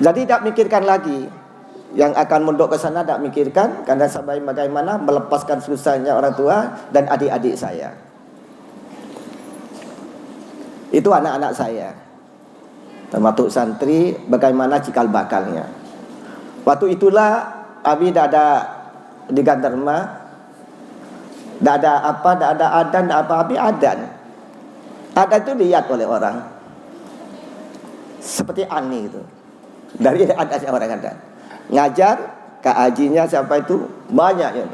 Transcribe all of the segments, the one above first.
Jadi tak mikirkan lagi yang akan mondok ke sana, tak mikirkan, karena sampai bagaimana melepaskan susahnya orang tua dan adik-adik saya. Itu anak-anak saya, termasuk santri, bagaimana cikal bakalnya. Waktu itulah Abi dah ada di Gandarma, dah ada apa, dah ada adan, dah apa, Abi adan. Adan itu dilihat oleh orang seperti Ani itu. Dari adatnya orang adat. Ngajar, Kak Hajinya siapa itu, banyak ya.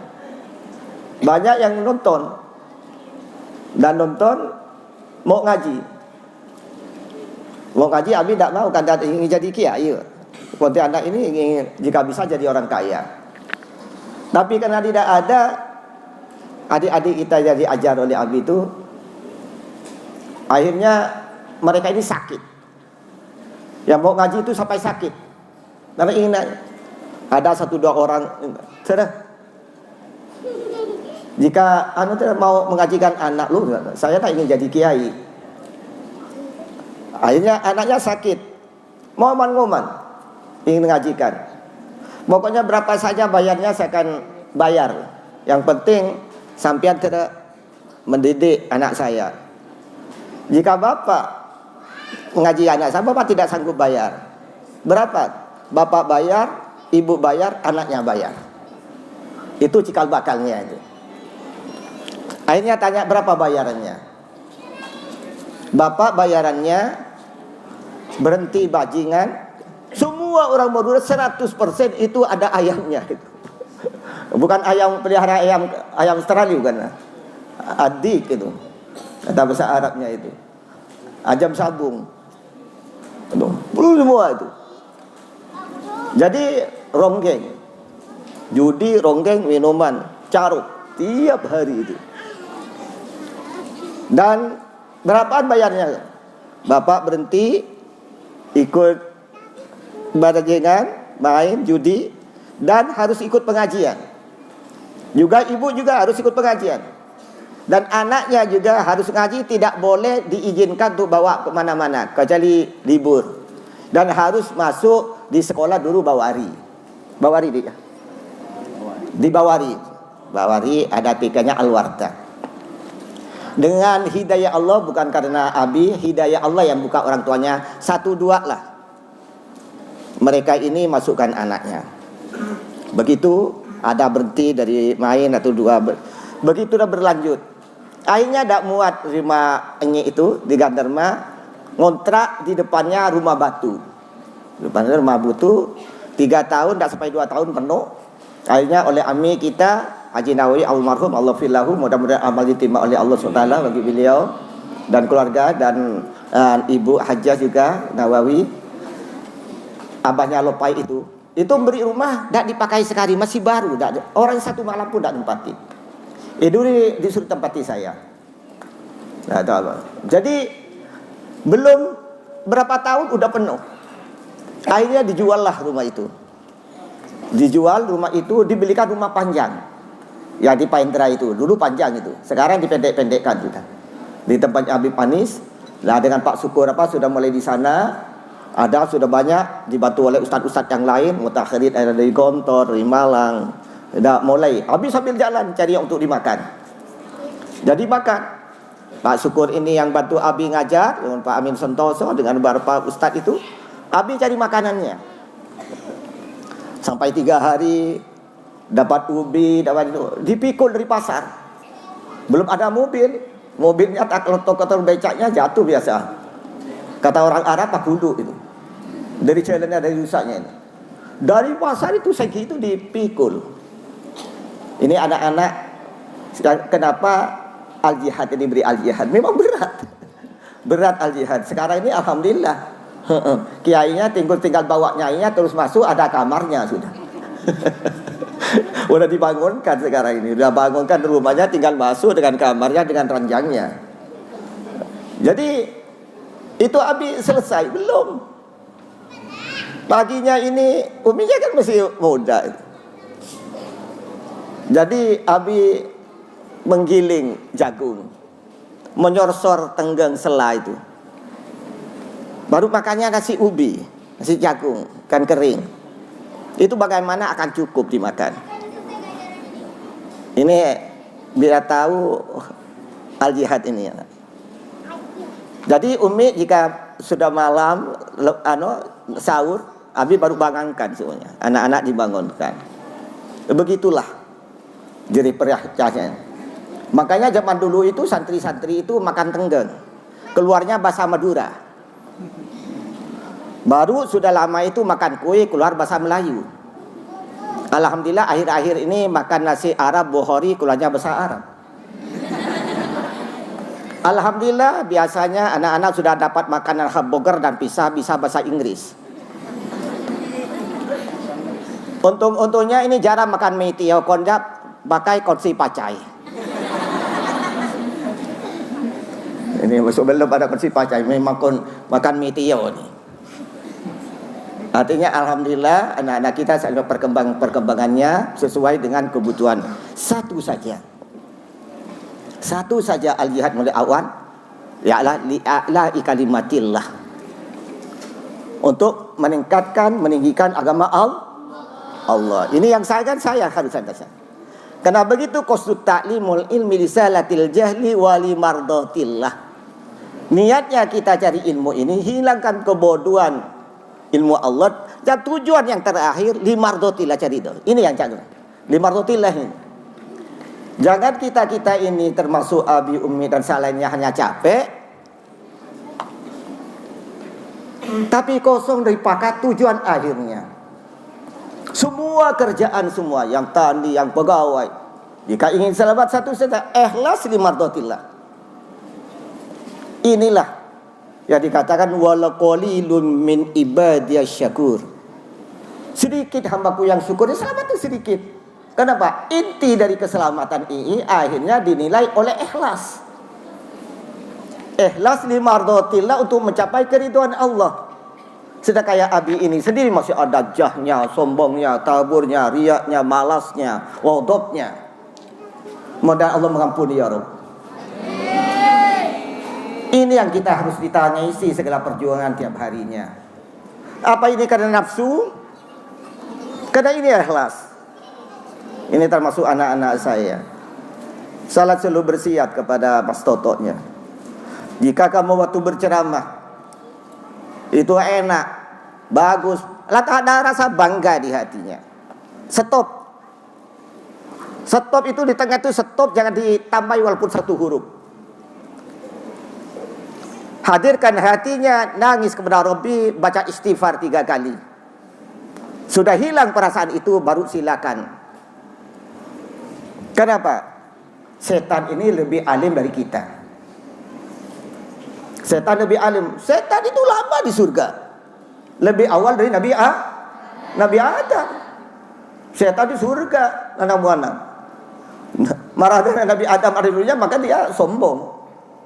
Banyak yang nonton. Dan nonton mau ngaji. Mau ngaji, Abi tak mau, kan ingin jadi kiai. Pontianak ini ingin jika bisa jadi orang kaya. Tapi karena tidak ada, adik-adik kita jadi ajar oleh Abi itu, akhirnya mereka ini sakit. Yang mau ngaji itu sampai sakit. Karena ingin ada 1-2 orang, sudah. Jika mau mengajikan anak lu, saya tak ingin jadi kiai. Akhirnya anaknya sakit, mau ngoman, ingin mengajikan. Pokoknya berapa saja bayarnya saya akan bayar. Yang penting sampean tidak mendidik anak saya. Jika bapak mengaji anak saya, bapak tidak sanggup bayar. Berapa? Bapak bayar, ibu bayar, anaknya bayar. Itu cikal bakalnya itu. Akhirnya tanya berapa bayarannya. Bapak bayarannya berhenti bajingan. Semua orang Madura 100% itu ada ayamnya itu. Bukan ayam pelihara ayam Australia bukan. Adik itu. Kata bahasa Arabnya itu. Ajam sabung. Belum semua itu. Jadi ronggeng. Judi, ronggeng, minuman, carut tiap hari itu. Dan berapaan bayarnya? Bapak berhenti ikut bajingan, main judi, dan harus ikut pengajian. Juga ibu juga harus ikut pengajian. Dan anaknya juga harus ngaji, tidak boleh diizinkan untuk bawa kemana-mana kecuali libur. Dan harus masuk di sekolah dulu Bawari. Bawari dia. Di Bawari. Bawari ada tikanya Al-Warta. Dengan hidayah Allah, bukan karena Abi, hidayah Allah yang buka orang tuanya. 1-2 lah. Mereka ini masukkan anaknya. Begitu ada berhenti dari main atau 2. Begitu dah berlanjut. Akhirnya tak muat rumah ini itu di Gandarma, ngontrak di depannya rumah batu. Depannya rumah batu 3 tahun, tak sampai 2 tahun penuh. Akhirnya oleh Ami kita Haji Nawawi almarhum, Allah filahu, mudah-mudahan amal diterima oleh Allah SWT bagi beliau dan keluarga, dan ibu Hajjah juga Nawawi, abahnya Lopai itu beri rumah tak dipakai sekali, masih baru, tak, orang 1 malam pun tak tempati. Itu disuruh tempati saya. Nah, tahu apa? Jadi belum berapa tahun udah penuh. Akhirnya dijual lah rumah itu. Dijual rumah itu, dibelikan rumah panjang. Ya di Paindra itu, dulu panjang itu. Sekarang dipendek-pendekkan sudah. Di tempatnya Habib Anis, lah dengan Pak Syukur sudah mulai di sana. Ada sudah banyak dibantu oleh ustaz-ustaz yang lain, mutakhirin ada dari Gontor, dari Malang. Dah mulai habis sambil jalan cari untuk dimakan. Jadi makan. Pak Syukur ini yang bantu Abi ngajar dengan Pak Amin Sentoso dengan beberapa ustaz itu, Abi cari makanannya. Sampai 3 hari dapat ubi, dapat itu, dipikul dari pasar. Belum ada mobilnya tak kotor becaknya jatuh biasa. Kata orang Arab Pak Kudu itu. Dari jalannya, dari rusaknya ini. Dari pasar itu segi itu dipikul. Ini anak-anak, kenapa al-jihad ini beri al-jihad? Memang berat. Berat al-jihad. Sekarang ini alhamdulillah. Kiainya tinggal bawa nyainya terus masuk, ada kamarnya sudah. Udah dibangunkan sekarang ini. Udah bangunkan rumahnya, tinggal masuk dengan kamarnya, dengan ranjangnya. Jadi itu Abi selesai? Belum. Paginya ini uminya kan masih muda. Jadi Abi menggiling jagung, menyorsor tenggeng sela itu. Baru makannya kasih ubi. nasi jagung, ikan kering. Itu bagaimana akan cukup dimakan. Ini biar tahu al-jihad ini. Jadi Umi jika sudah malam sahur, Abi baru bangunkan semuanya. Anak-anak dibangunkan. Begitulah jadi percayaan. Makanya zaman dulu itu santri-santri itu makan tenggeng. Keluarnya bahasa Madura. Baru sudah lama itu makan kue keluar bahasa Melayu. Alhamdulillah akhir-akhir ini makan nasi Arab Bukhari keluarnya bahasa Arab. Alhamdulillah biasanya anak-anak sudah dapat makanan hamburger dan pizza bisa bahasa Inggris. Untung-untungnya ini jarang makan mie tiaw konjak pakai konsi pacai. Ini masuk belum ada konsi pacai, memang makan mie tiaw nih. Artinya alhamdulillah anak-anak kita sampai perkembangannya sesuai dengan kebutuhan. Satu saja al-jihad mulai awal ya'la li'a'la ikalimatillah, untuk meninggikan agama Allah. Ini yang saya harus sampaikan. Karena begitu qasdut ta'limul ilmi lisalatil jahli wali mardatillah. Niatnya kita cari ilmu ini hilangkan kebodohan ilmu Allah, dan tujuan yang terakhir limardatillah, cari itu. Ini yang cari limardatillah ini. Jangan kita ini termasuk Abi, Umi dan selainnya hanya capek, tapi kosong dari pakat tujuan akhirnya. Semua kerjaan semua, yang tani, yang pegawai, jika ingin selamat satu saja, ikhlas limardatillah. Inilah yang dikatakan wala qalilun min ibadiyas syakur. Sedikit hambaku yang syukur, selamat itu sedikit. Kenapa? Inti dari keselamatan ini akhirnya dinilai oleh ikhlas. Ikhlas limardatillah, untuk mencapai keridhaan Allah. Sedang kayak Abi ini sendiri masih ada jahnya, sombongnya, taburnya, riaknya, malasnya, wadobnya. Mudah Allah mengampuni ya Rabb. Ini yang kita harus ditanya isi segala perjuangan tiap harinya. Apa ini karena nafsu? Karena ini ikhlas. Ini termasuk anak-anak saya. Salat selalu bersiap kepada Mas Totonya. Jika kamu waktu berceramah itu enak, bagus, ada rasa bangga di hatinya. Stop. Stop itu di tengah itu stop, jangan ditambahi walaupun satu huruf. Hadirkan hatinya, nangis kepada Rabbi, baca istighfar 3 kali. Sudah hilang perasaan itu, baru silakan. Kenapa? Setan ini lebih alim dari kita. Setan lebih alim. Setan itu lama di surga, lebih awal dari Nabi Adam. Setan di surga, anak-anak. Marah dengan Nabi Adam ada dulunya, maka dia sombong.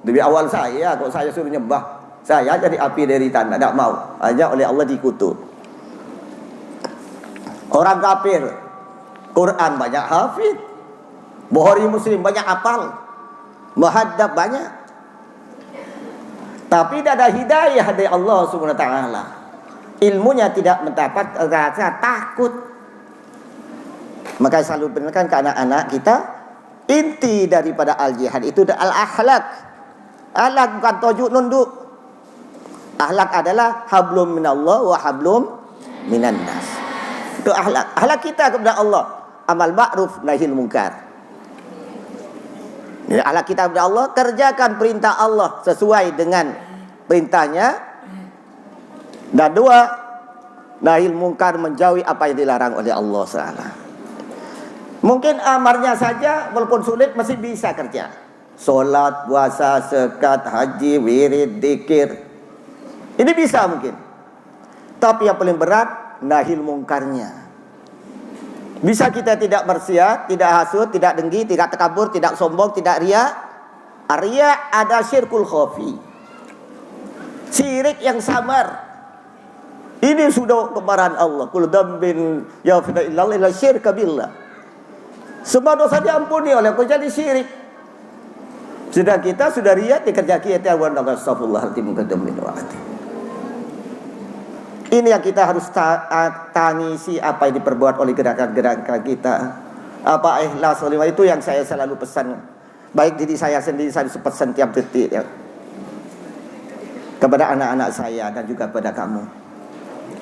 Lebih awal saya, kalau saya suruh nyembah, saya jadi api dari tanah, tidak mau. Hanya oleh Allah dikutuk. Orang kafir, Quran banyak hafid, Bukhari Muslim banyak hafal, muhaddab banyak, tapi tidak ada hidayah dari Allah Subhanahu wa taala. Ilmunya tidak mendapat rasa takut. Maka selalu benarkan ke anak-anak kita, inti daripada al-jihad itu al-akhlak. Akhlak bukan tojuk nunduk. Akhlak adalah hablum minallah wa hablum minan nas. Itu akhlak. Akhlak kita kepada Allah, amal ma'ruf nahi munkar. Jadi akhlak kita kepada Allah, kerjakan perintah Allah sesuai dengan perintahnya. Dan 2, nahi munkar, menjauhi apa yang dilarang oleh Allah SWT. Mungkin amarnya saja walaupun sulit masih bisa kerja. Solat, puasa, zakat, haji, wirid, dzikir. Ini bisa mungkin. Tapi yang paling berat nahi mungkarnya. Bisa kita tidak bersiat, tidak hasud, tidak dengki, tidak takabur, tidak sombong, tidak riya. Riya ada syirkul khafi, syirik yang samar. Ini sudah kemarahan Allah. Kullu dzambin yaghfiru illa syirka billah. Semua dosa diampuni oleh Allah, jadi syirik. Sudah kita sudah riya, dikerja kita wa astagfirullahaladzim. Ini yang kita harus tangisi, apa yang diperbuat oleh gerakan-gerakan kita. Apa ikhlas itu yang saya selalu pesan. Baik diri saya sendiri, saya pesan tiap detik ya, kepada anak-anak saya dan juga kepada kamu.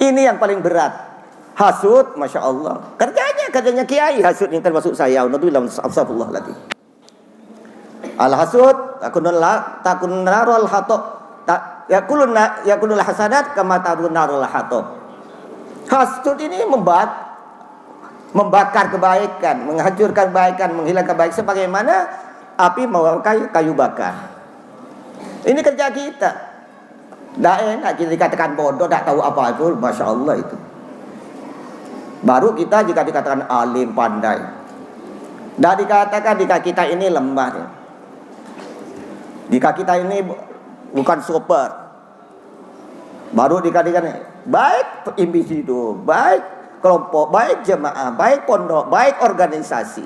Ini yang paling berat. Hasud, Masya Allah. Kerjanya kiai hasud ini termasuk saya. Astagfirullah lagi. Al-hasud takun narul hatok. Yakunul hasanat kama tarun narul hatok. Hasud ini membakar kebaikan, menghancurkan kebaikan, menghilangkan kebaikan sebagaimana api membakar kayu bakar. Ini kerja kita. Tidak enak kita dikatakan bodoh, tidak tahu apa itu, Masya Allah itu. Baru kita jika dikatakan alim, pandai. Tidak dikatakan jika kita ini lemah. Jika kita ini bukan super. Baru dikatakan baik individu, baik kelompok, baik jemaah, baik pondok, baik organisasi.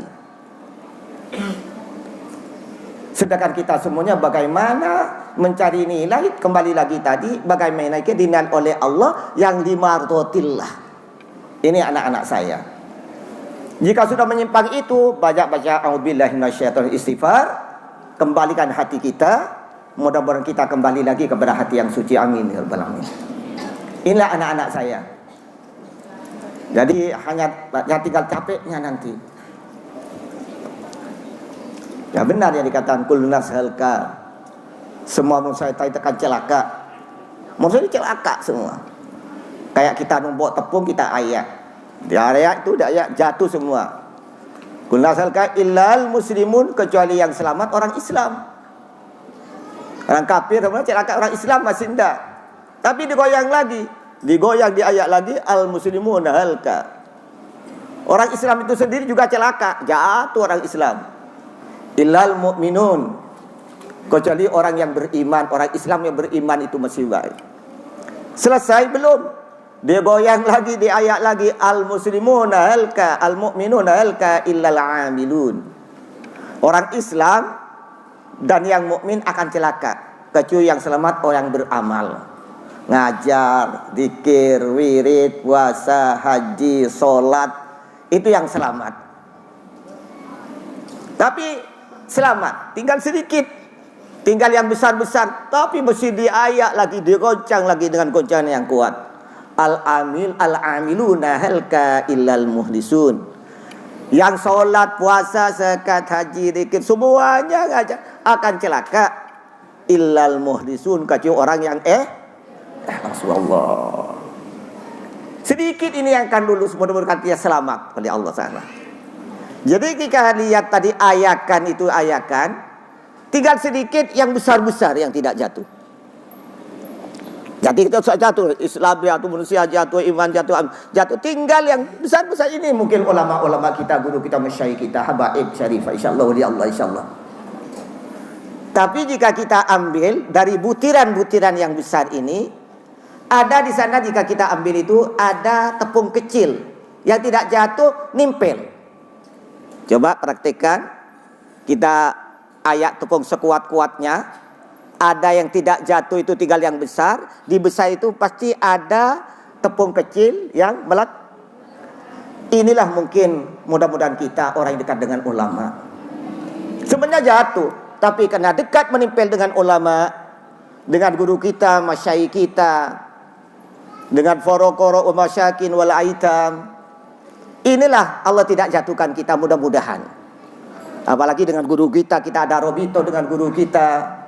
Sedangkan kita semuanya bagaimana mencari nilai, kembali lagi tadi, bagaimana kita dinilai oleh Allah yang dimardhatillah. Ini anak-anak saya. Jika sudah menyimpang itu, banyak baca a'udzubillahi minasyaitonir istighfar, kembalikan hati kita, mudah-mudahan kita kembali lagi kepada hati yang suci. Amin ya rabbal alamin. Inilah anak-anak saya. Jadi hanya tinggal capeknya nanti. Ya benar yang dikatakan kullu halka. Semua manusia itu akan celaka. Manusia ini celaka semua. Kayak kita numbuk tepung, kita ayak. Di ayak itu jatuh semua. Kullu halka illal muslimun, kecuali yang selamat orang Islam. Orang kafir sebenarnya celaka, orang Islam masih enggak. Tapi digoyang lagi. Digoyang di ayat lagi al muslimuna halka. Orang Islam itu sendiri juga celaka, jatuh orang Islam. Illal mu'minun, kecuali orang yang beriman, orang Islam yang beriman itu masih baik. Selesai belum? Dia goyang lagi di ayat lagi al muslimuna halka, al mu'minuna halka illal amilun. Orang Islam dan yang mukmin akan celaka, kecuali yang selamat orang yang beramal. Ngajar, zikir, wirid, puasa, haji, sholat, itu yang selamat. Tapi selamat, tinggal sedikit, tinggal yang besar-besar, tapi mesti diayak lagi, digoncang lagi dengan goncangan yang kuat. Al-amiluna halka illal muhlisun. Yang sholat, puasa, zakat, haji, zikir, semuanya akan celaka. Illal muhlisun, kecuali orang yang Rasulullah. Sedikit ini yang akan lulus, mudah-mudahan dia selamat oleh Allah Ta'ala. Jadi jika lihat tadi ayakan itu ayakan, tinggal sedikit yang besar-besar yang tidak jatuh. Jadi kita sudah jatuh, Islam jatuh, manusia jatuh, iman jatuh. Tinggal yang besar-besar ini mungkin ulama-ulama kita, guru kita, masyayikh kita, habaib syarifah, insyaallah wali Allah insyaallah. Tapi jika kita ambil dari butiran-butiran yang besar ini, ada di sana jika kita ambil itu ada tepung kecil yang tidak jatuh, nimpel. Coba praktekkan, kita ayak tepung sekuat-kuatnya. Ada yang tidak jatuh itu tinggal yang besar. Di besar itu pasti ada tepung kecil yang melek. Inilah mungkin mudah-mudahan kita orang yang dekat dengan ulama. Sebenarnya jatuh, tapi karena dekat menempel dengan ulama, dengan guru kita, masyayikh kita, dengan forokoro umasyakin wal aitam, inilah Allah tidak jatuhkan kita mudah-mudahan. Apalagi dengan guru kita ada robito dengan guru kita.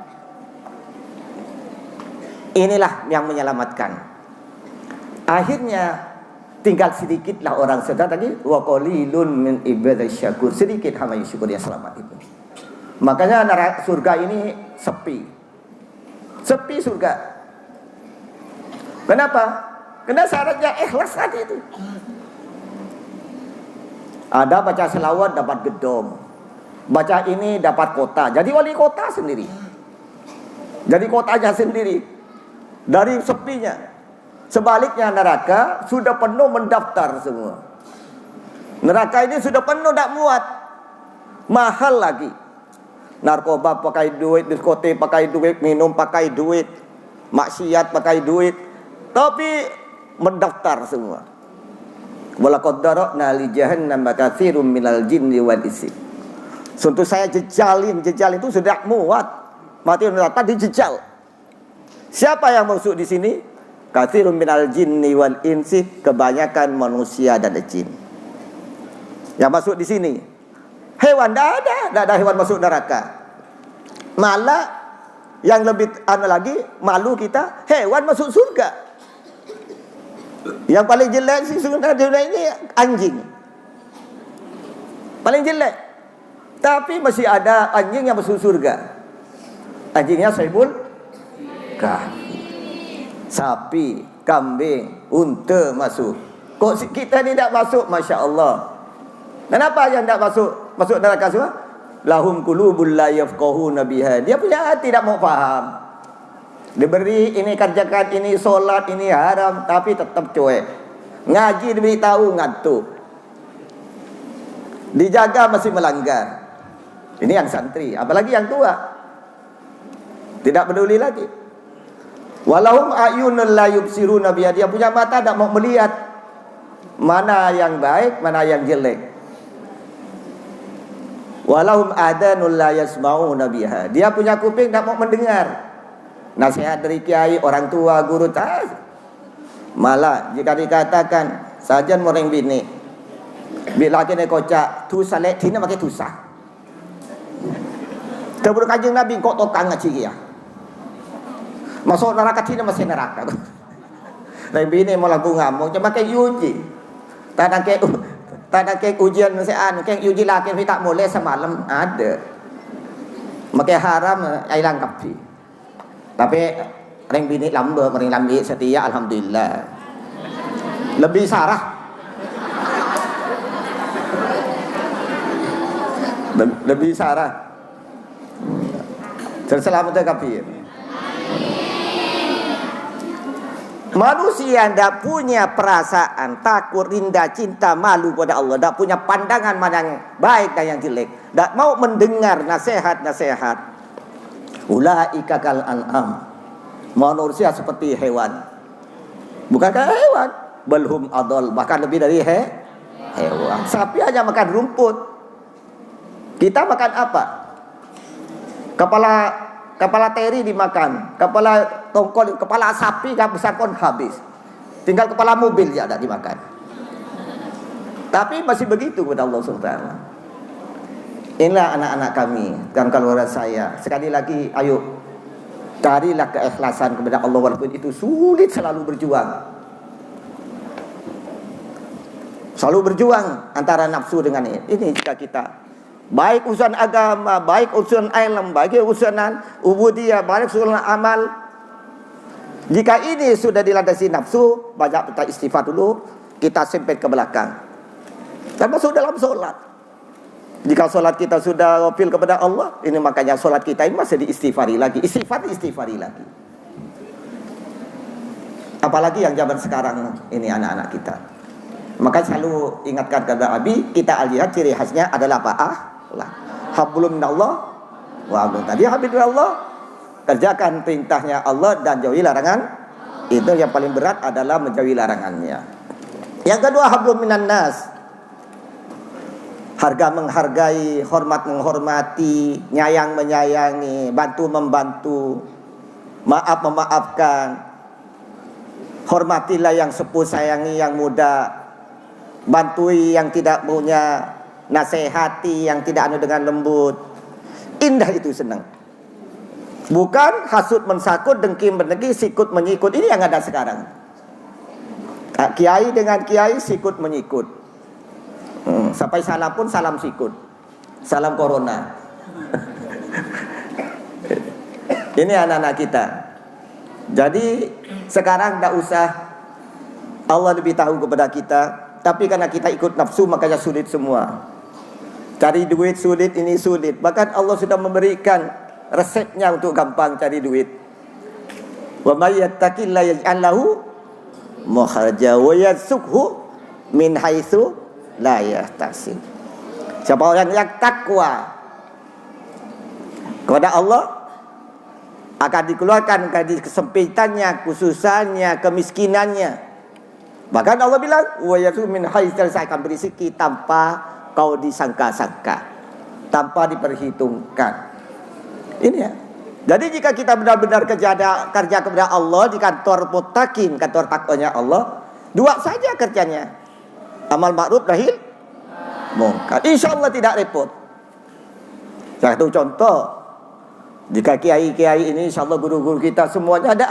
Inilah yang menyelamatkan. Akhirnya tinggal sedikitlah orang sedang tadi wa qalilun min ibadish syakur, sedikit hamba yang syukur yang selamat itu. Makanya neraka surga ini sepi. Sepi surga. Kenapa? Karena syaratnya ikhlas tadi itu. Ada baca selawat dapat gedung. Baca ini dapat kota. Jadi wali kota sendiri. Jadi kotanya sendiri. Dari sepinya. Sebaliknya neraka sudah penuh mendaftar semua. Neraka ini sudah penuh, tak muat. Mahal lagi. Narkoba pakai duit, diskotik pakai duit, minum pakai duit, maksiat pakai duit. Tapi mendaftar semua. Walaqad dara'na li jahannam katsirum minal jinni wal insi. Untuk saya jejal itu sudah muat. Mati tadi jejal. Siapa yang masuk di sini? Katsirum minal jinni wal insi, kebanyakan manusia dan jin. Yang masuk di sini. Hewan tidak ada hewan masuk neraka. Malah yang lebih lagi malu kita, hewan masuk surga. Yang paling jelek sih surga ini anjing. Paling jelek. Tapi masih ada anjing yang masuk surga. Anjingnya Saibul Kahfi. Sapi, kambing, unta masuk. Kok kita ni tak masuk? Masya Allah. Kenapa yang tak masuk neraka semua? Lahum qulubul la yafqahuna biha. Dia punya hati tak mau faham. Diberi ini kerjakan, ini solat, ini haram, tapi tetap cuek. Ngaji diberitahu ngantuk. Dijaga masih melanggar. Ini yang santri, apalagi yang tua. Tidak peduli lagi. Walahum ayunul la yubsiruna biha. Dia punya mata tak mau melihat mana yang baik, mana yang jelek. Walahum adanul la yasma'una biha. Dia punya kuping tak mau mendengar nasihat dari kiai, orang tua, guru. Malah jika dikatakan sajan moreng bini, bila kena kocak tu saleh tina pakai tusah. Keburu kanjeng Nabi kok tokang ngaji ya. Masuk neraka tina masih neraka. Lain bini mau lagu ngamuk cuma kayak uji. Tak kayak ujian sean, kayak uji laki tak boleh semalam ada. Makai haram ai langkapi. Tapi ring bini lamba, mering lambi setia alhamdulillah. Lebih sarah. Lebih sarah. Terselamat kafir. Manusia tidak punya perasaan takut, rinda, cinta, malu pada Allah. Tidak punya pandangan mana yang baik dan yang jelek. Tidak mau mendengar nasihat-nasihat. Ulaika kal an'am. Manusia seperti hewan. Bukankah hewan? Belhum adol. Bahkan lebih dari hewan. Sapi hanya makan rumput. Kita makan apa? Kepala teri dimakan, kepala tongkol, kepala sapi besar pun habis. Tinggal kepala mobil ya tidak dimakan. Tapi masih begitu kepada Allah SWT. Inilah anak-anak kami dan keluarga saya. Sekali lagi, ayo carilah keikhlasan kepada Allah walaupun itu sulit, selalu berjuang. Selalu berjuang antara nafsu dengan ini jika kita baik urusan agama, baik urusan ilmu, baik urusan ubudiyah, baik urusan amal. Jika ini sudah dilandasi nafsu, banyak kita istighfar dulu, kita sempit ke belakang. Termasuk dalam solat. Jika solat kita sudah ghafil kepada Allah, ini makanya solat kita ini masih diistighfari lagi, istighfari lagi. Apalagi yang zaman sekarang ini anak-anak kita. Maka selalu ingatkan kepada Abi, kita lihat ciri khasnya adalah apa? Hablum minallah wa hablum. Tadi hablum minallah, kerjakan perintahnya Allah dan jauhi larangan. Itu yang paling berat adalah menjauhi larangannya. Yang kedua hablum minan nas. Harga menghargai, hormat menghormati, nyayang menyayangi, bantu membantu, maaf memaafkan. Hormatilah yang sepuh, sayangi yang muda, bantui yang tidak punya, nasihati yang tidak anu dengan lembut. Indah itu senang. Bukan hasut mensakut, dengki mendengki, sikut menyikut. Ini yang ada sekarang. Kiai dengan kiai sikut menyikut. Sampai salam pun salam sikut. Salam corona. Ini anak-anak kita. Jadi sekarang tidak usah Allah lebih tahu kepada kita. Tapi karena kita ikut nafsu makanya sulit semua. Cari duit sulit, ini sulit. Bahkan Allah sudah memberikan resepnya untuk gampang cari duit. Wa may yattaqillaha yaj'al lahu makhraja wa yarzuqhu min haitsu la yahtasib. Siapa orang yang takwa kepada Allah akan dikeluarkan dari kesempitannya, khususannya, kemiskinannya. Bahkan Allah bilang, wa yarzuqu min haitsu saya akan berizki tanpa kau disangka-sangka, tanpa diperhitungkan. Ini ya. Jadi jika kita benar-benar kerja kepada Allah di kantor muttaqin, kantor takwanya Allah, dua saja kerjanya. Amal ma'ruf nahi munkar. Insyaallah tidak repot. Satu contoh, jika kiai-kiai ini insyaallah guru-guru kita semuanya tidak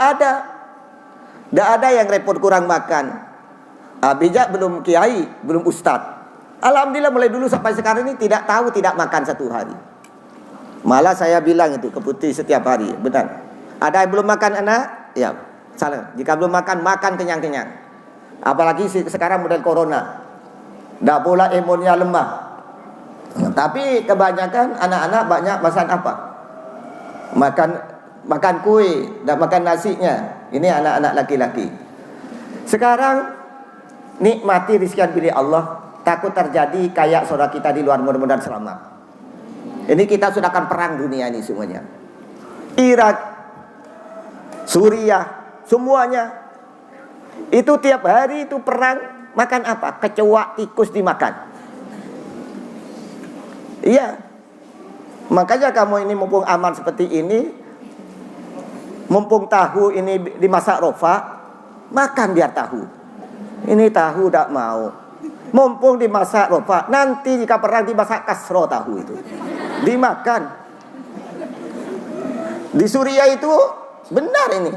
ada yang repot kurang makan. Bijak belum kiai, belum ustaz. Alhamdulillah mulai dulu sampai sekarang ini tidak makan satu hari. Malah saya bilang itu ke putih setiap hari, benar. Ada yang belum makan anak? Ya, salah. Jika belum makan kenyang-kenyang. Apalagi sekarang model corona. Tidak pula imunnya lemah. Tapi kebanyakan anak-anak banyak makan apa? Makan kue dan makan nasinya. Ini anak-anak laki-laki. Sekarang nikmati rizkian pilih Allah. Takut terjadi kayak saudara kita di luar, mudah-mudahan selamat. Ini kita sudah akan perang dunia ini semuanya. Irak, Suriah, semuanya. Itu tiap hari itu perang, makan apa? Kecoa, tikus dimakan. Iya. Makanya kamu ini mumpung aman seperti ini, mumpung tahu ini dimasak rofa, makan biar tahu. Ini tahu tidak mau. Mumpung dimasak rofa, nanti jika perang dimasak kasro tahu itu. Dimakan. Di Suriah itu benar ini.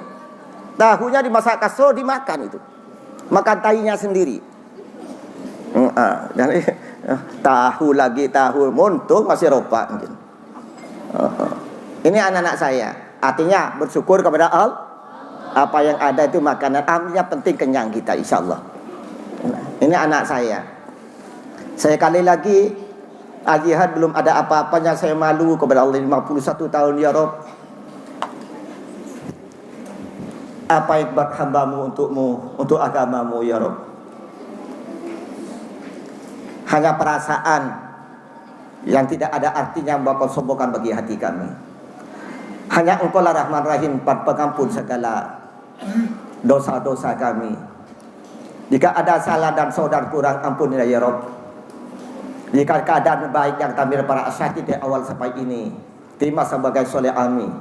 Tahunya dimasak kasro dimakan itu. Makan tainya sendiri. Jadi tahu muntung masih ropa mungkin. Ini anak-anak saya. Artinya bersyukur kepada Allah. Apa yang ada itu makanan. Artinya penting kenyang kita insyaallah. Ini anak saya. Saya kali lagi al-jihad belum ada apa-apanya, saya malu kepada Allah. 51 tahun ya Rabb. Apa ibadah hambamu untukmu, untuk agamamu ya Rabb. Hanya perasaan yang tidak ada artinya bakal sombongkan bagi hati kami. Hanya Engkau lah Rahman Rahim, pengampun segala dosa-dosa kami. Jika ada salah dan saudara kurang, ampunilah ya Rabb. Jika keadaan baik yang kami para asyatid dari awal sampai ini, terima sebagai soleh amin.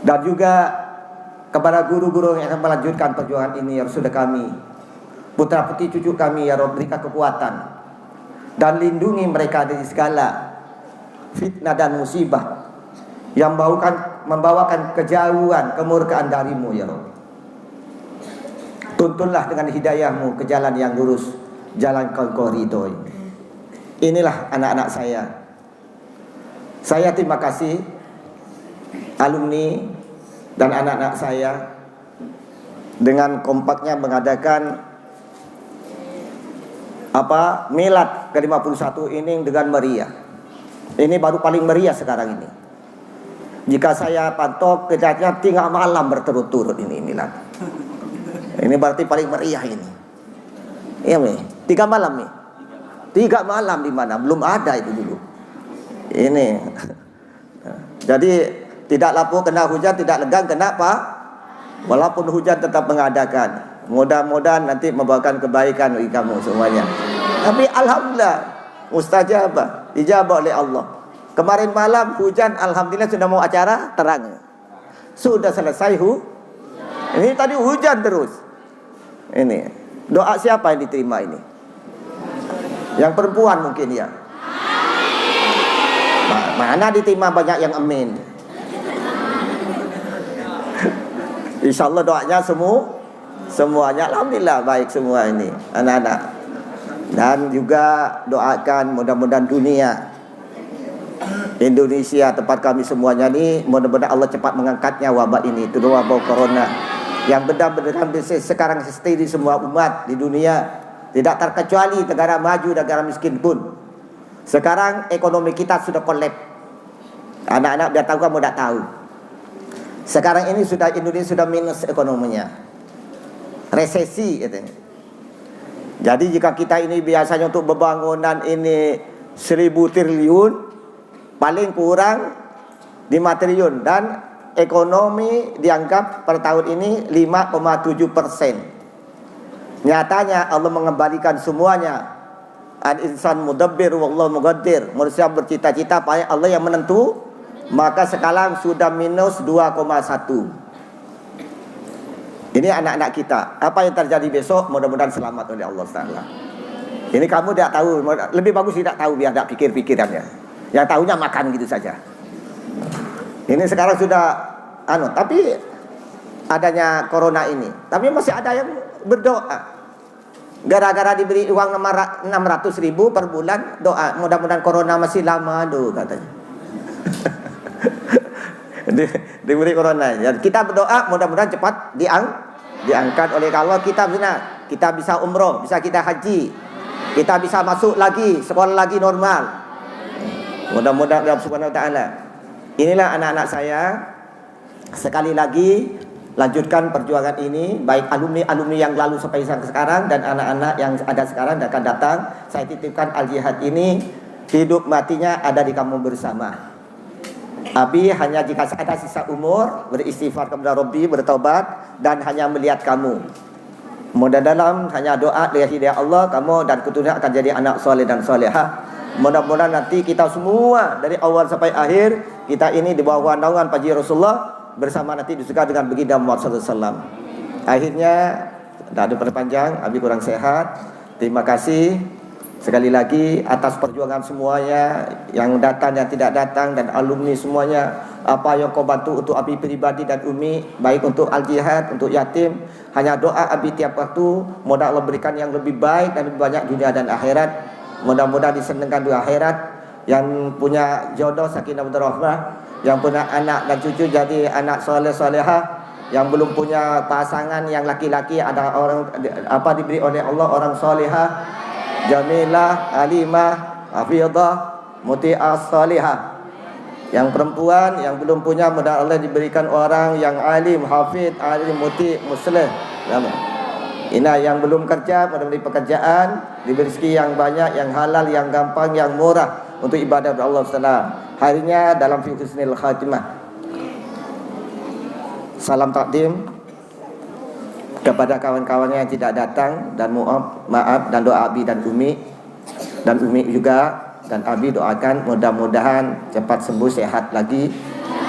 Dan juga kepada guru-guru yang akan melanjutkan perjuangan ini, ya sudah kami, putra putri cucu kami, ya Rabb, berikan kekuatan dan lindungi mereka dari segala fitnah dan musibah yang membawakan kejauhan kemurkaan darimu ya Rabb. Tuntunlah dengan hidayahmu ke jalan yang lurus, jalan Engkau ridhoi. Inilah anak-anak saya. Saya terima kasih alumni dan anak-anak saya dengan kompaknya mengadakan milad ke-51 ini dengan meriah. Ini baru paling meriah sekarang ini. Jika saya pantau kerjanya 3 malam berturut-turut ini milad. Ini berarti paling meriah ini. Iya nih, 3 malam nih. 3 malam di mana? Belum ada itu dulu. Ini. Jadi tidak lapu kena hujan, tidak legang kena apa? Walaupun hujan tetap mengadakan. Mudah-mudahan nanti membawakan kebaikan bagi kamu semuanya. Tapi alhamdulillah mustajabah, dijabah oleh Allah. Kemarin malam hujan, alhamdulillah sudah mau acara terang. Sudah selesai ini tadi hujan terus. Ini doa siapa yang diterima ini? Yang perempuan mungkin ya. Mana diterima banyak yang amin. Insyaallah doanya semuanya alhamdulillah baik semua ini anak-anak. Dan juga doakan mudah-mudahan dunia Indonesia tempat kami semuanya ini, mudah-mudahan Allah cepat mengangkatnya wabah ini, itu wabah corona yang benar-benar sekarang stay di semua umat di dunia. Tidak terkecuali negara maju, negara miskin pun. Sekarang ekonomi kita sudah collapse. Anak-anak biar tahu, kamu tidak tahu. Sekarang ini Indonesia sudah minus ekonominya. Resesi katanya. Jadi jika kita ini biasanya untuk pembangunan ini 1.000 triliun, paling kurang 5 triliun. Dan ekonomi dianggap per tahun ini 5,7%. Nyatanya Allah mengembalikan semuanya. Al-insan mudabbir wallahu muqaddir. Manusia bercita-cita, Allah yang menentu. Maka sekarang sudah minus 2,1. Ini anak-anak kita. Apa yang terjadi besok mudah-mudahan selamat oleh Allah Taala. Ini kamu tidak tahu. Lebih bagus tidak tahu biar tidak pikir-pikirannya. Yang tahunya makan gitu saja. Ini sekarang sudah tapi adanya corona ini. Tapi masih ada yang berdoa. Gara-gara diberi uang 600.000 per bulan, doa mudah-mudahan corona masih lama katanya. Diberi corona. Kita berdoa mudah-mudahan cepat diangkat oleh Allah. Kita benar, kita bisa umroh, bisa kita haji, kita bisa masuk lagi sekolah lagi normal. Mudah-mudahan Allah Subhanahu wa taala. Inilah anak-anak saya. Sekali lagi lanjutkan perjuangan ini, baik alumni-alumni yang lalu sampai sekarang dan anak-anak yang ada sekarang dan akan datang. Saya titipkan Al-Jihad ini, hidup matinya ada di kamu bersama. Abi hanya jika ada sisa umur beristighfar kepada Rabbi, bertaubat dan hanya melihat kamu. Mudah dalam hanya doa dengan hidayah Allah, kamu dan keturunan akan jadi anak soleh dan solehah. Mudah-mudahan nanti kita semua dari awal sampai akhir kita ini di bawah naungan Pak Haji Rasulullah bersama nanti di surga dengan baginda Muhammad sallallahu alaihi wasallam. Akhirnya tidak ada perpanjang, Abi kurang sehat. Terima kasih sekali lagi atas perjuangan semuanya yang datang dan tidak datang dan alumni semuanya. Apa yang kau bantu untuk Abi pribadi dan Umi, baik untuk Al-Jihad, untuk yatim, hanya doa Abi tiap waktu. Mudah Allah berikan yang lebih baik dan lebih banyak dunia dan akhirat. Mudah-mudahan disenangkan di akhirat. Yang punya jodoh sakinah warahmah, yang punya anak dan cucu jadi anak soleh solehah, yang belum punya pasangan yang laki-laki ada orang diberi oleh Allah orang solehah, jamilah, alimah, hafidhah, muti'ah solehah. Yang perempuan yang belum punya mudah Allah diberikan orang yang alim, hafid, alim, muti, musleh. Ini yang belum kerja mudah diberi pekerjaan, diberi rezeki yang banyak, yang halal, yang gampang, yang murah untuk ibadah kepada Allah Taala. Harinya dalam fi husnil khatimah. Salam takdim kepada kawan-kawannya yang tidak datang dan maaf dan doa Abi dan Umi juga dan Abi doakan mudah-mudahan cepat sembuh sehat lagi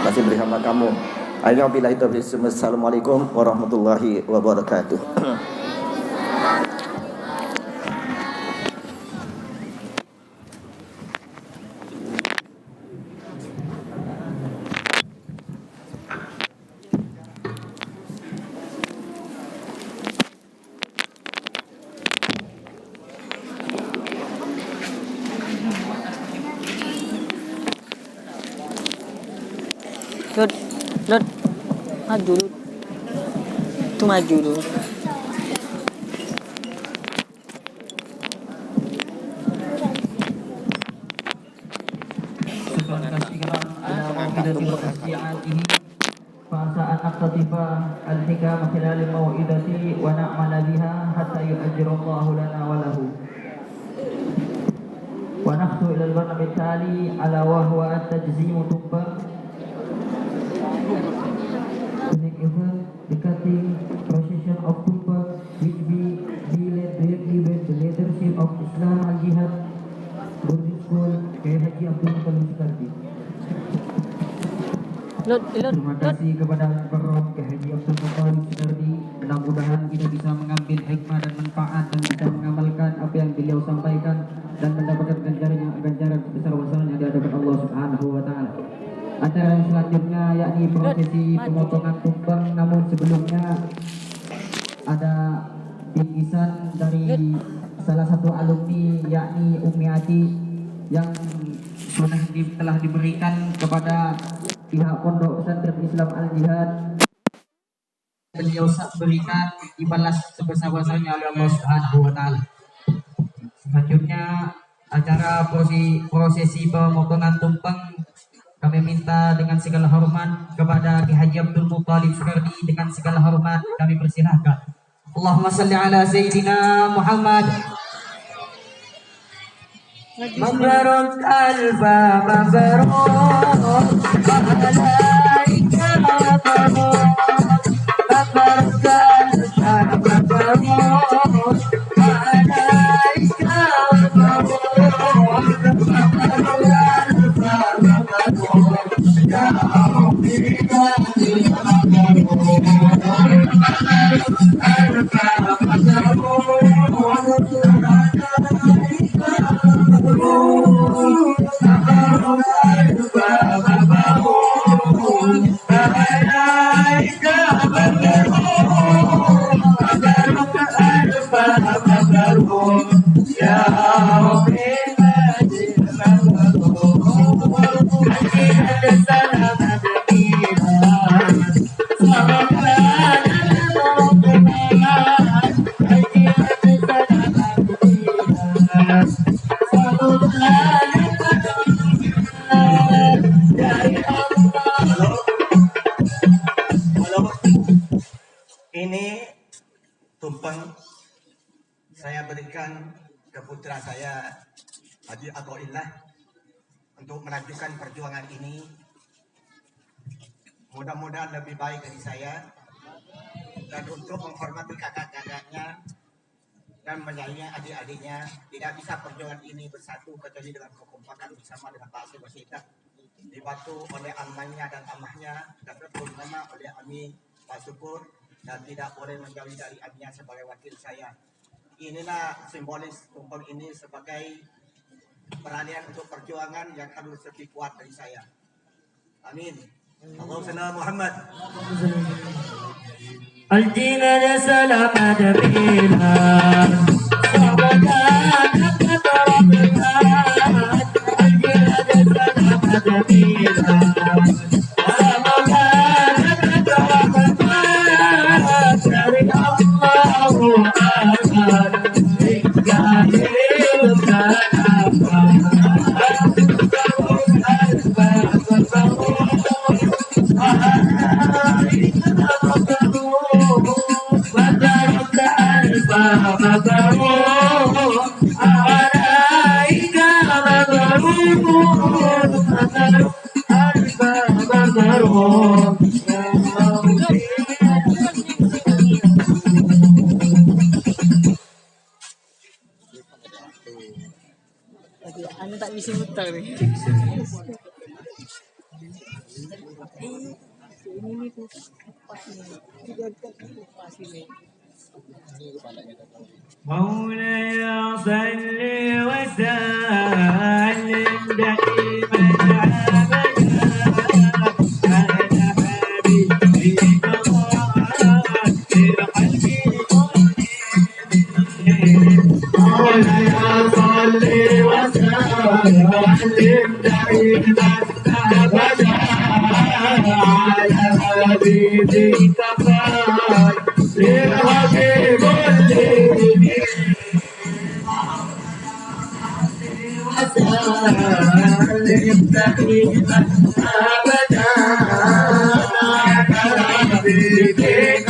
masih bersama kamu. Assalamualaikum warahmatullahi wabarakatuh. Lut, maju Lut. Itu maju dulu. فسأل أقتطف الحكام خلال الموئدة ونعمل بها حتى يؤجر الله لنا وله ونخطو إلى البرنامج التالي ألا وهو التجزيم طبا the cutting procession of tumpah which be led directly with the leadership of Islam Al-Jihad Boarding School Kiai Haji Abdul Muttalib Sukardi. Terima kasih kepada Al-Barram Kiai Haji Abdul Muttalib Sukardi. Mudah-mudahan kita bisa mengambil hikmah dan manfaat dan bisa mengamalkan apa yang beliau sampaikan dan mendapatkan ganjaran sebesar-besarnya di hadapan Allah Subhanahu wa taala. Acara yang selanjutnya yakni prosesi pemotongan tumpeng, namun sebelumnya ada bingkisan dari salah satu alumni yakni Umi Ati yang telah diberikan kepada pihak Pondok Pesantren Islam Al-Jihad. Beliau berikan dibalas sebesar-besarnya oleh Allah Subhanahu wa taala. Selanjutnya acara prosesi pemotongan tumpeng kami minta dengan segala hormat kepada Kiai Haji Abdul Muttalib Sukardi, dengan segala hormat kami persilahkan. Allahumma salli ala Sayyidina Muhammad. Mabrurun alfa mabrur alaika mabrur mabrur alfa mabrur Ini tumpeng saya berikan ke putra saya Haji Atoillah untuk melanjutkan perjuangan ini. Mudah-mudahan lebih baik dari saya, dan untuk menghormati kakak-kakaknya dan menyayangi adik-adiknya. Tidak bisa perjuangan ini bersatu kecuali dengan kekompakan bersama dengan Pak Asyik Wasita, dibantu oleh amannya dan amahnya, dan terutama oleh Ami Pak Syukur, dan tidak boleh menjauhi dari Aminnya sebagai wakil saya. Inilah simbolis tumpeng ini sebagai peralihan untuk perjuangan yang harus lebih kuat dari saya. Amin. Allahumma Muhammad. الجنان سلامة بينا Anu tak bisa muter nih. Ini nih tuh pas ini. Juga pas ini. مولاي صل وسلم دائما ابدا على حبيبك مولاي صل وسلم دائما ابدا على حبيبك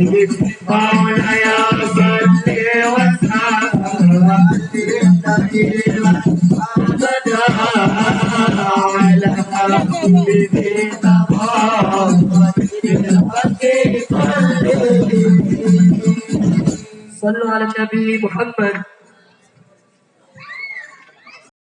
مولاي صل وسلم دائما أبدا على حبيبنا محمد الحق. صلوا على النبي محمد.